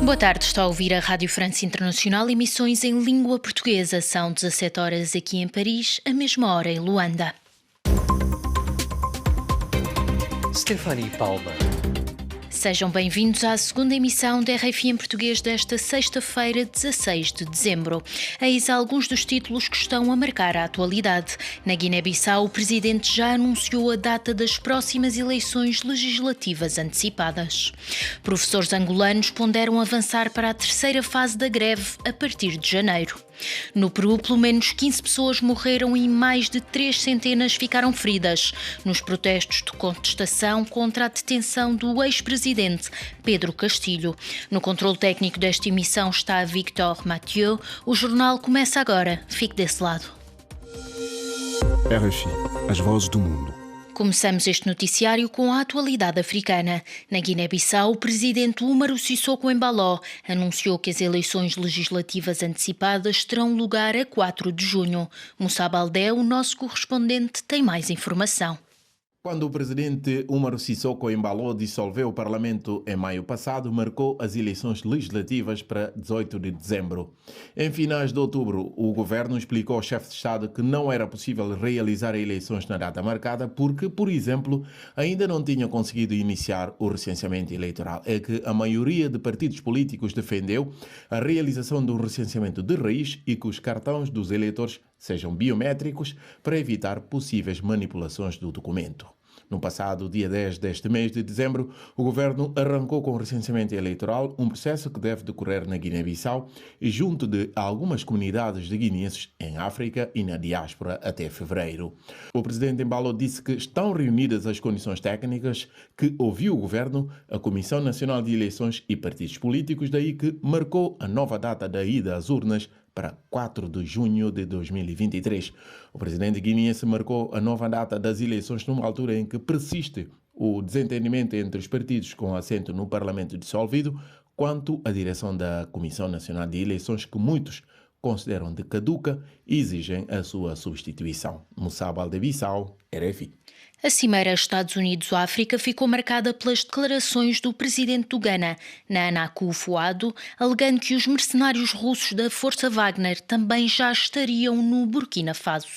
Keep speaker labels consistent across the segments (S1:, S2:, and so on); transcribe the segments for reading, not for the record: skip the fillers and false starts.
S1: Boa tarde, está a ouvir a Rádio França Internacional, emissões em língua portuguesa. São 17 horas aqui em Paris, a mesma hora em Luanda.
S2: Stephanie Palma.
S1: Sejam bem-vindos à segunda emissão da RFI em português desta sexta-feira, 16 de dezembro. Eis alguns dos títulos que estão a marcar a atualidade. Na Guiné-Bissau, o presidente já anunciou a data das próximas eleições legislativas antecipadas. Professores angolanos ponderam avançar para a terceira fase da greve a partir de janeiro. No Peru, pelo menos 15 pessoas morreram e mais de 3 centenas ficaram feridas nos protestos de contestação contra a detenção do ex-presidente Pedro Castilho. No controle técnico desta emissão está Victor Mathieu. O jornal começa agora. Fique desse lado.
S3: RFI, as vozes do mundo.
S1: Começamos este noticiário com a atualidade africana. Na Guiné-Bissau, o presidente Umaru Sissoko Embaló anunciou que as eleições legislativas antecipadas terão lugar a 4 de junho. Moussa Baldé, o nosso correspondente, tem mais informação.
S4: Quando o presidente Umaru Sissoko Embaló dissolveu o parlamento em maio passado, marcou as eleições legislativas para 18 de dezembro. Em finais de outubro, o governo explicou ao chefe de Estado que não era possível realizar eleições na data marcada porque, por exemplo, ainda não tinha conseguido iniciar o recenseamento eleitoral. É que a maioria de partidos políticos defendeu a realização do recenseamento de raiz e que os cartões dos eleitores sejam biométricos para evitar possíveis manipulações do documento. No passado dia 10 deste mês de dezembro, o governo arrancou com o recenseamento eleitoral, um processo que deve decorrer na Guiné-Bissau e junto de algumas comunidades de guineenses em África e na diáspora até fevereiro. O presidente Embaló disse que estão reunidas as condições técnicas, que ouviu o governo, a Comissão Nacional de Eleições e partidos políticos, daí que marcou a nova data da ida às urnas para 4 de junho de 2023. O presidente guineense marcou a nova data das eleições numa altura em que persiste o desentendimento entre os partidos com assento no Parlamento dissolvido quanto à direção da Comissão Nacional de Eleições, que muitos consideram de caduca e exigem a sua substituição. Moussa Baldé, Bissau, RFI.
S1: A cimeira Estados Unidos-África ficou marcada pelas declarações do presidente do Ghana, Nana Akufo-Addo, alegando que os mercenários russos da Força Wagner também já estariam no Burkina Faso.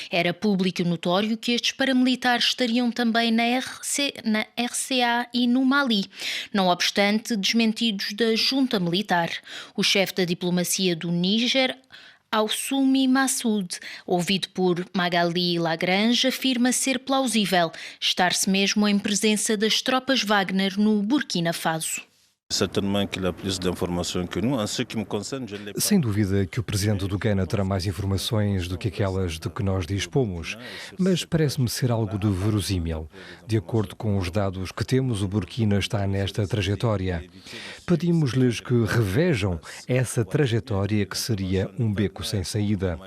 S1: Era público e notório que estes paramilitares estariam também na RCA e no Mali, não obstante desmentidos da junta militar. O chefe da diplomacia do Níger, Assoumi Massoud, ouvido por Magali Lagrange, afirma ser plausível estar-se mesmo em presença das tropas Wagner no Burkina Faso.
S2: Sem dúvida que o presidente do Ghana terá mais informações do que aquelas de que nós dispomos, mas parece-me ser algo de verosímil. De acordo com os dados que temos, o Burkina está nesta trajetória. Pedimos-lhes que revejam essa trajetória que seria um beco sem saída.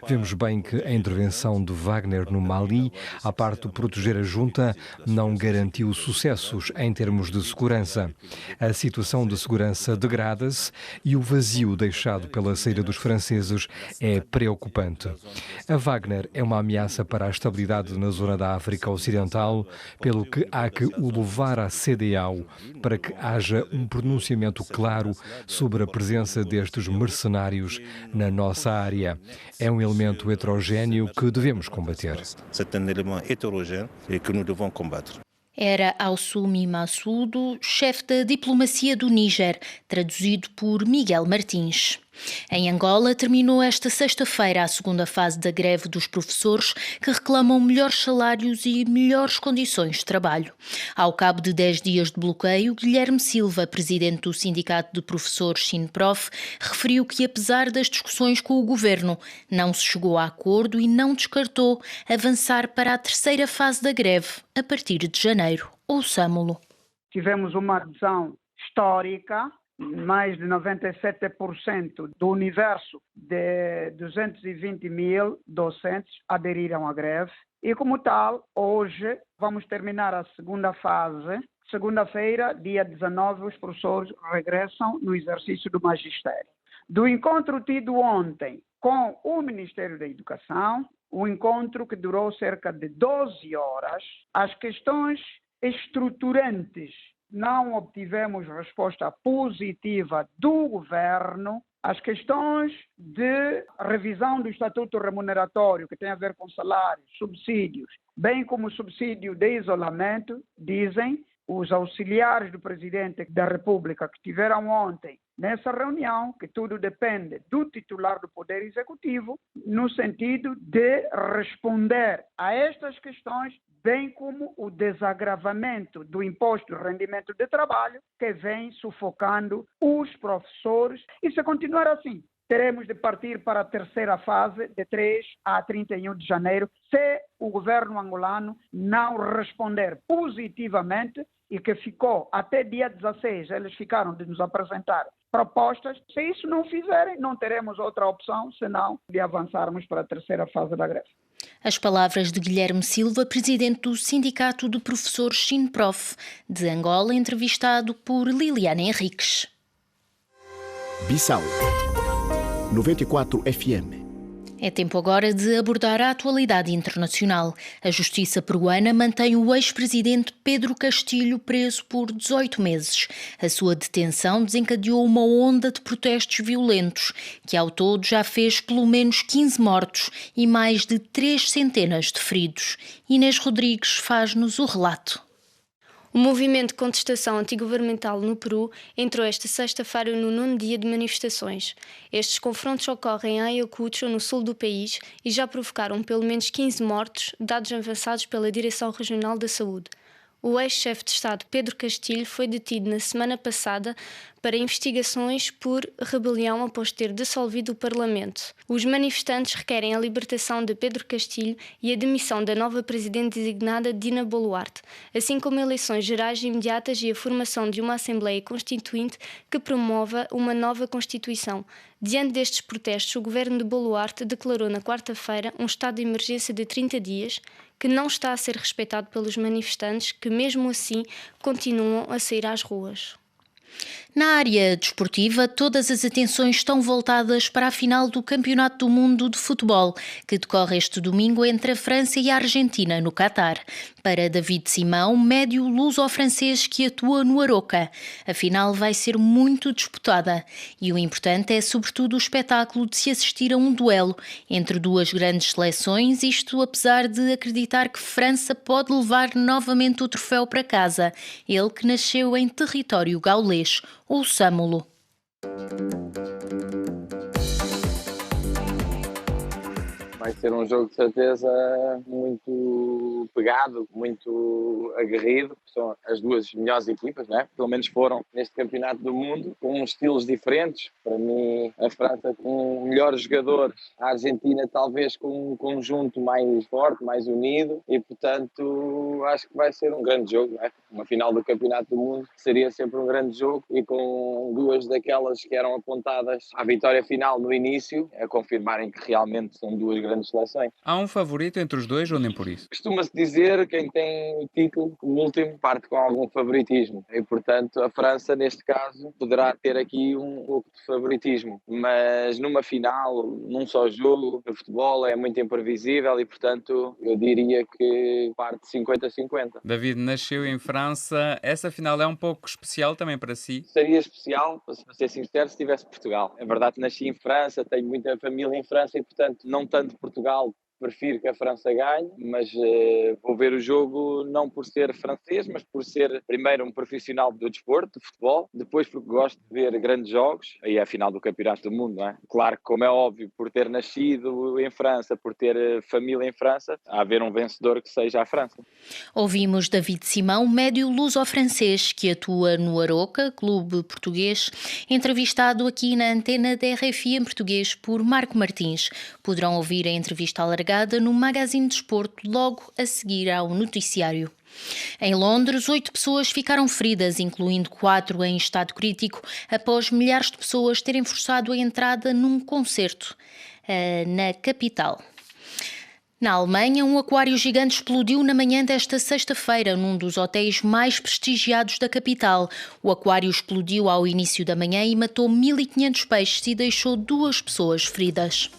S2: Vemos bem que a intervenção de Wagner no Mali, à parte de proteger a junta, não garantiu sucessos em termos de segurança. A situação de segurança degrada-se e o vazio deixado pela saída dos franceses é preocupante. A Wagner é uma ameaça para a estabilidade na zona da África Ocidental, pelo que há que o levar à CEDEAO para que haja um pronunciamento claro sobre a presença destes mercenários na nossa área. É um elemento heterogéneo que devemos combater.
S5: C'est un élément hétérogène et que nous devons combattre.
S1: Era Assoumi Massoud, chefe da diplomacia do Níger, traduzido por Miguel Martins. Em Angola, terminou esta sexta-feira a segunda fase da greve dos professores que reclamam melhores salários e melhores condições de trabalho. Ao cabo de 10 dias de bloqueio, Guilherme Silva, presidente do Sindicato de Professores SINPROF, referiu que, apesar das discussões com o governo, não se chegou a acordo e não descartou avançar para a terceira fase da greve a partir de janeiro. Ouçamo-lo.
S6: Tivemos uma adesão histórica. Mais de 97% do universo de 220 mil docentes aderiram à greve. E como tal, hoje vamos terminar a segunda fase. Segunda-feira, dia 19, os professores regressam no exercício do magistério. Do encontro tido ontem com o Ministério da Educação, um encontro que durou cerca de 12 horas, as questões estruturantes não obtivemos resposta positiva do governo, as questões de revisão do estatuto remuneratório, que tem a ver com salários, subsídios, bem como o subsídio de isolamento, dizem os auxiliares do presidente da República que estiveram ontem nessa reunião, que tudo depende do titular do Poder Executivo, no sentido de responder a estas questões, bem como o desagravamento do imposto de rendimento de trabalho, que vem sufocando os professores. E se continuar assim, teremos de partir para a terceira fase, de 3 a 31 de janeiro, se o governo angolano não responder positivamente, e que ficou até dia 16, eles ficaram de nos apresentar propostas. Se isso não fizerem, não teremos outra opção, senão de avançarmos para a terceira fase da greve.
S1: As palavras de Guilherme Silva, presidente do Sindicato de Professores SINPROF de Angola, entrevistado por Liliana Henriques.
S3: Bissau 94 FM.
S1: É tempo agora de abordar a atualidade internacional. A Justiça peruana mantém o ex-presidente Pedro Castilho preso por 18 meses. A sua detenção desencadeou uma onda de protestos violentos, que ao todo já fez pelo menos 15 mortos e mais de 300 de feridos. Inês Rodrigues faz-nos o relato.
S7: O movimento de contestação antigovernamental no Peru entrou esta sexta-feira no 9º dia de manifestações. Estes confrontos ocorrem em Ayacucho, no sul do país, e já provocaram pelo menos 15 mortos, dados avançados pela Direção Regional da Saúde. O ex-chefe de Estado Pedro Castilho foi detido na semana passada para investigações por rebelião após ter dissolvido o Parlamento. Os manifestantes requerem a libertação de Pedro Castilho e a demissão da nova presidente designada Dina Boluarte, assim como eleições gerais imediatas e a formação de uma Assembleia Constituinte que promova uma nova Constituição. Diante destes protestos, o governo de Boluarte declarou na quarta-feira um estado de emergência de 30 dias, que não está a ser respeitado pelos manifestantes, que mesmo assim continuam a sair às ruas.
S1: Na área desportiva, todas as atenções estão voltadas para a final do Campeonato do Mundo de Futebol, que decorre este domingo entre a França e a Argentina, no Catar. Para David Simão, médio luso-francês que atua no Aroca, a final vai ser muito disputada e o importante é sobretudo o espetáculo de se assistir a um duelo entre duas grandes seleções, isto apesar de acreditar que França pode levar novamente o troféu para casa, ele que nasceu em território gaulês, ouçamo-lo.
S8: Vai ser um jogo de certeza muito pegado, muito aguerrido. São as duas melhores equipas, não é? Pelo menos foram neste campeonato do mundo, com estilos diferentes. Para mim, a França com melhores jogadores, a Argentina talvez com um conjunto mais forte, mais unido e, portanto, acho que vai ser um grande jogo, não é? Uma final do campeonato do mundo seria sempre um grande jogo e com duas daquelas que eram apontadas à vitória final no início, a confirmarem que realmente são duas grandes seleções.
S9: Há um favorito entre os dois ou nem por isso?
S8: Costuma-se dizer que quem tem o título, o último, parte com algum favoritismo e, portanto, a França, neste caso, poderá ter aqui um pouco de favoritismo. Mas numa final, num só jogo, o futebol é muito imprevisível e, portanto, eu diria que parte 50-50.
S9: David nasceu em França. Essa final é um pouco especial também para si?
S8: Seria especial, para ser sincero, se tivesse Portugal. É verdade que nasci em França, tenho muita família em França e, portanto, não tanto Portugal. Prefiro que a França ganhe, mas vou ver o jogo não por ser francês, mas por ser primeiro um profissional do desporto, de futebol, depois porque gosto de ver grandes jogos, aí é a final do Campeonato do Mundo, não é? Claro que, como é óbvio, por ter nascido em França, por ter família em França, há haver um vencedor que seja a França.
S1: Ouvimos David Simão, médio luso-francês que atua no Aroca, clube português, entrevistado aqui na antena da RFI em português por Marco Martins. Poderão ouvir a entrevista alargada no Magazine de Desporto logo a seguir ao noticiário. Em Londres, 8 pessoas ficaram feridas, incluindo 4 em estado crítico, após milhares de pessoas terem forçado a entrada num concerto na capital. Na Alemanha, um aquário gigante explodiu na manhã desta sexta-feira num dos hotéis mais prestigiados da capital. O aquário explodiu ao início da manhã e matou 1.500 peixes e deixou 2 pessoas feridas.